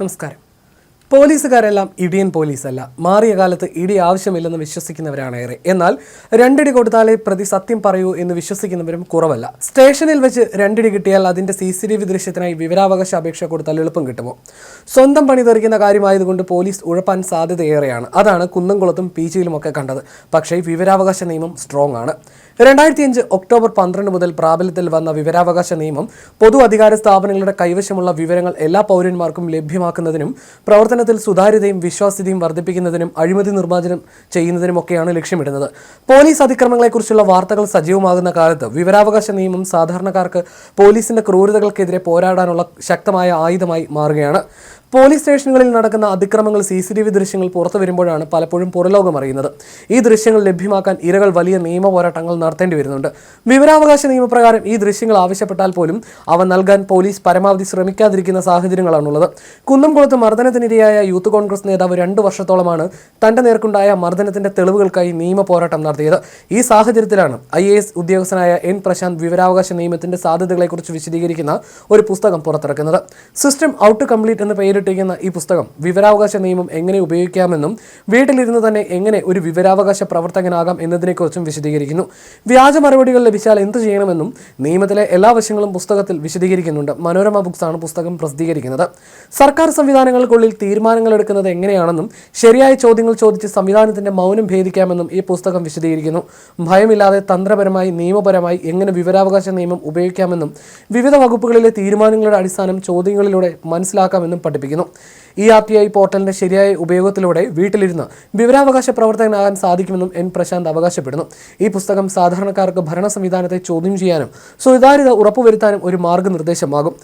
നമസ്കാരം. പോലീസുകാരെല്ലാം ഇടിയൻ പോലീസല്ല. മാറിയ കാലത്ത് ഇടി ആവശ്യമില്ലെന്ന് വിശ്വസിക്കുന്നവരാണ് ഏറെ. എന്നാൽ രണ്ടിടി കൊടുത്താലേ പ്രതി സത്യം പറയൂ എന്ന് വിശ്വസിക്കുന്നവരും കുറവല്ല. സ്റ്റേഷനിൽ വെച്ച് രണ്ടിടി കിട്ടിയാൽ അതിന്റെ CCTV ദൃശ്യത്തിനായി വിവരാവകാശ അപേക്ഷ കൊടുത്താൽ എളുപ്പം കിട്ടുമോ? സ്വന്തം പണി തെറിക്കുന്ന കാര്യമായതുകൊണ്ട് പോലീസ് ഉഴപ്പാൻ സാധ്യതയേറെയാണ്. അതാണ് കുന്നംകുളത്തും പീച്ചിയിലുമൊക്കെ കണ്ടത്. പക്ഷേ വിവരാവകാശ നിയമം സ്ട്രോങ് ആണ്. 2005 ഒക്ടോബർ 12 മുതൽ പ്രാബല്യത്തിൽ വന്ന വിവരാവകാശ നിയമം പൊതു അധികാര സ്ഥാപനങ്ങളുടെ കൈവശമുള്ള വിവരങ്ങൾ എല്ലാ പൗരന്മാർക്കും ലഭ്യമാക്കുന്നതിനും പ്രവർത്തനത്തിൽ സുതാര്യതയും വിശ്വാസ്യതയും വർദ്ധിപ്പിക്കുന്നതിനും അഴിമതി നിർമ്മാർജ്ജനം ചെയ്യുന്നതിനുമൊക്കെയാണ് ലക്ഷ്യമിടുന്നത്. പോലീസ് അതിക്രമങ്ങളെക്കുറിച്ചുള്ള വാർത്തകൾ സജീവമാകുന്ന കാലത്ത് വിവരാവകാശ നിയമം സാധാരണക്കാർക്ക് പോലീസിന്റെ ക്രൂരതകൾക്കെതിരെ പോരാടാനുള്ള ശക്തമായ ആയുധമായി മാറുകയാണ്. പോലീസ് സ്റ്റേഷനുകളിൽ നടക്കുന്ന അതിക്രമങ്ങൾ CCTV ദൃശ്യങ്ങൾ പുറത്തു വരുമ്പോഴാണ് പലപ്പോഴും പുറലോകം അറിയുന്നത്. ഈ ദൃശ്യങ്ങൾ ലഭ്യമാക്കാൻ ഇരകൾ വലിയ നിയമ പോരാട്ടങ്ങൾ നടത്തേണ്ടി വരുന്നുണ്ട്. വിവരാവകാശ നിയമപ്രകാരം ഈ ദൃശ്യങ്ങൾ ആവശ്യപ്പെട്ടാൽ പോലും അവ നൽകാൻ പോലീസ് പരമാവധി ശ്രമിക്കാതിരിക്കുന്ന സാഹചര്യങ്ങളാണുള്ളത്. കുന്നംകുളത്ത് മർദ്ദനത്തിനിരയായ യൂത്ത് കോൺഗ്രസ് നേതാവ് 2 വർഷത്തോളമാണ് തന്റെ നേർക്കുണ്ടായ മർദ്ദനത്തിന്റെ തെളിവുകൾക്കായി നിയമ പോരാട്ടം നടത്തിയത്. ഈ സാഹചര്യത്തിലാണ് IAS ഉദ്യോഗസ്ഥനായ N പ്രശാന്ത് വിവരാവകാശ നിയമത്തിന്റെ സാധ്യതകളെക്കുറിച്ച് വിശദീകരിക്കുന്ന ഒരു പുസ്തകം പുറത്തിറക്കുന്നത്. സിസ്റ്റം ഔട്ട് കംപ്ലീറ്റ് എന്ന പേര് ഈ പുസ്തകം വിവരാവകാശ നിയമം എങ്ങനെ ഉപയോഗിക്കാമെന്നും വീട്ടിലിരുന്ന് തന്നെ എങ്ങനെ ഒരു വിവരാവകാശ പ്രവർത്തകനാകാം എന്നതിനെക്കുറിച്ചും വിശദീകരിക്കുന്നു. വ്യാജ മറുപടികൾ ലഭിച്ചാൽ എന്ത് ചെയ്യണമെന്നും നിയമത്തിലെ എല്ലാ വശങ്ങളും പുസ്തകത്തിൽ വിശദീകരിക്കുന്നുണ്ട്. മനോരമ ബുക്സ് ആണ് പുസ്തകം പ്രസിദ്ധീകരിക്കുന്നത്. സർക്കാർ സംവിധാനങ്ങൾക്കുള്ളിൽ തീരുമാനങ്ങൾ എടുക്കുന്നത് എങ്ങനെയാണെന്നും ശരിയായ ചോദ്യങ്ങൾ ചോദിച്ച് സംവിധാനത്തിന്റെ മൗനം ഭേദിക്കാമെന്നും ഈ പുസ്തകം വിശദീകരിക്കുന്നു. ഭയമില്ലാതെ തന്ത്രപരമായി നിയമപരമായി എങ്ങനെ വിവരാവകാശ നിയമം ഉപയോഗിക്കാമെന്നും വിവിധ വകുപ്പുകളിലെ തീരുമാനങ്ങളുടെ അടിസ്ഥാനം ചോദ്യങ്ങളിലൂടെ മനസ്സിലാക്കാമെന്നും പഠിപ്പിക്കുന്നു. ഈ RTI പോർട്ടലിന്റെ ശരിയായ ഉപയോഗത്തിലൂടെ വീട്ടിലിരുന്ന് വിവരാവകാശ പ്രവർത്തകനാകാൻ സാധിക്കുമെന്നും N പ്രശാന്ത് അവകാശപ്പെടുന്നു. ഈ പുസ്തകം സാധാരണക്കാർക്ക് ഭരണ സംവിധാനത്തെ ചോദ്യം ചെയ്യാനും സുതാര്യത ഉറപ്പുവരുത്താനും ഒരു മാർഗ്ഗനിർദ്ദേശമാകും.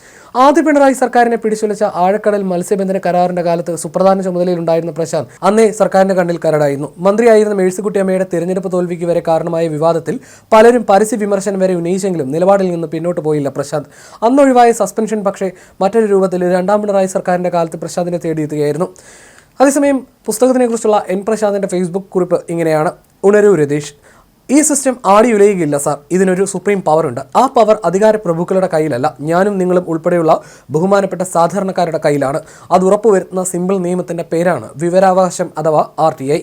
ആദ്യ പിണറായി സർക്കാരിനെ പിടിച്ചുലച്ച ആഴക്കടൽ മത്സ്യബന്ധന കരാറിന്റെ കാലത്ത് സുപ്രധാന ചുമതലയിലുണ്ടായിരുന്ന പ്രശാന്ത് അന്നേ സർക്കാരിന്റെ കണ്ണിൽ കരടായിരുന്നു. മന്ത്രിയായിരുന്ന മേഴ്സിക്കുട്ടിയമ്മയുടെ തെരഞ്ഞെടുപ്പ് തോൽവിക്ക് വരെ കാരണമായ വിവാദത്തിൽ പലരും പരസ്യ വിമർശനം വരെ ഉന്നയിച്ചെങ്കിലും നിലപാടിൽ നിന്ന് പിന്നോട്ട് പോയില്ല പ്രശാന്ത്. അന്നൊഴിവായ സസ്പെൻഷൻ പക്ഷേ മറ്റൊരു രൂപത്തിൽ 2ാം പിണറായി സർക്കാരിന്റെ കാലത്ത് പ്രശാന്തിനെ തേടിയെത്തുകയായിരുന്നു. അതേസമയം പുസ്തകത്തിനെക്കുറിച്ചുള്ള N പ്രശാന്തിന്റെ ഫേസ്ബുക്ക് കുറിപ്പ് ഇങ്ങനെയാണ്: ഉണരൂ രതീഷ്, ഈ സിസ്റ്റം ആടിയുലയുകയില്ല സാർ. ഇതിനൊരു സുപ്രീം പവർ ഉണ്ട്. ആ പവർ അധികാര പ്രഭുക്കളുടെ കയ്യിലല്ല, ഞാനും നിങ്ങളും ഉൾപ്പെടെയുള്ള ബഹുമാനപ്പെട്ട സാധാരണക്കാരുടെ കയ്യിലാണ്. അത് ഉറപ്പുവരുത്തുന്ന സിമ്പിൾ നിയമത്തിന്റെ പേരാണ് വിവരാവകാശം അഥവാ RTI.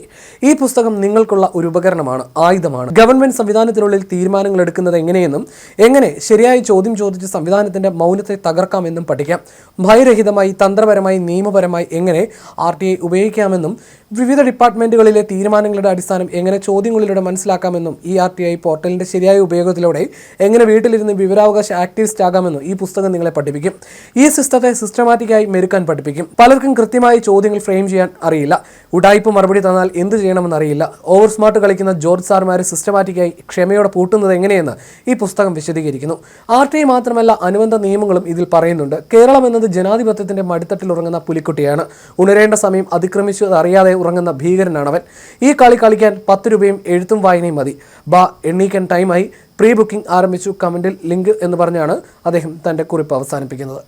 ഈ പുസ്തകം നിങ്ങൾക്കുള്ള ഒരു ഉപകരണമാണ്, ആയുധമാണ്. ഗവൺമെന്റ് സംവിധാനത്തിനുള്ളിൽ തീരുമാനങ്ങൾ എടുക്കുന്നത് എങ്ങനെയെന്നും എങ്ങനെ ശരിയായ ചോദ്യം ചോദിച്ച് സംവിധാനത്തിന്റെ മൗനത്തെ തകർക്കാമെന്നും പഠിക്കാം. ഭയരഹിതമായി തന്ത്രപരമായി നിയമപരമായി എങ്ങനെ RTI ഉപയോഗിക്കാമെന്നും വിവിധ ഡിപ്പാർട്ട്മെന്റുകളിലെ തീരുമാനങ്ങളുടെ അടിസ്ഥാനം എങ്ങനെ ചോദ്യങ്ങളിലൂടെ മനസ്സിലാക്കാമെന്നും ഈ RTI പോർട്ടലിന്റെ ശരിയായ ഉപയോഗത്തിലൂടെ എങ്ങനെ വീട്ടിലിരുന്ന് വിവരാവകാശ ആക്ടിവിസ്റ്റ് ആകാമെന്നും ഈ പുസ്തകം നിങ്ങളെ പഠിപ്പിക്കും. ഈ സിസ്റ്റത്തെ സിസ്റ്റമാറ്റിക്കായി മെരുക്കാൻ പഠിപ്പിക്കും. പലർക്കും കൃത്യമായി ചോദ്യങ്ങൾ ഫ്രെയിം ചെയ്യാൻ അറിയില്ല. ഉടായ്പ മറുപടി തന്നാൽ എന്ത് ചെയ്യണമെന്ന് അറിയില്ല. ഓവർ സ്മാർട്ട് കളിക്കുന്ന ജോർജ് സാർമാർ സിസ്റ്റമാറ്റിക്കായി ക്ഷമയോടെ പൂട്ടുന്നത് എങ്ങനെയെന്ന് ഈ പുസ്തകം വിശദീകരിക്കുന്നു. RTI മാത്രമല്ല, അനുബന്ധ നിയമങ്ങളും ഇതിൽ പറയുന്നുണ്ട്. കേരളം എന്നത് ജനാധിപത്യത്തിന്റെ മടിത്തട്ടിൽ ഉറങ്ങുന്ന പുലിക്കുട്ടിയാണ്. ഉണരേണ്ട സമയം അതിക്രമിച്ചു അറിയാതെ ഉറങ്ങുന്ന ഭീകരനാണവൻ. ഈ കളി കളിക്കാൻ 10 രൂപയും എഴുത്തും വായനയും മതി. എണ്ണീക്കാൻ ടൈമായി. പ്രീ ബുക്കിംഗ് ആരംഭിച്ചു. കമന്റിൽ ലിങ്ക് എന്ന് പറഞ്ഞാണ് അദ്ദേഹം തന്റെ കുറിപ്പ് അവസാനിപ്പിക്കുന്നത്.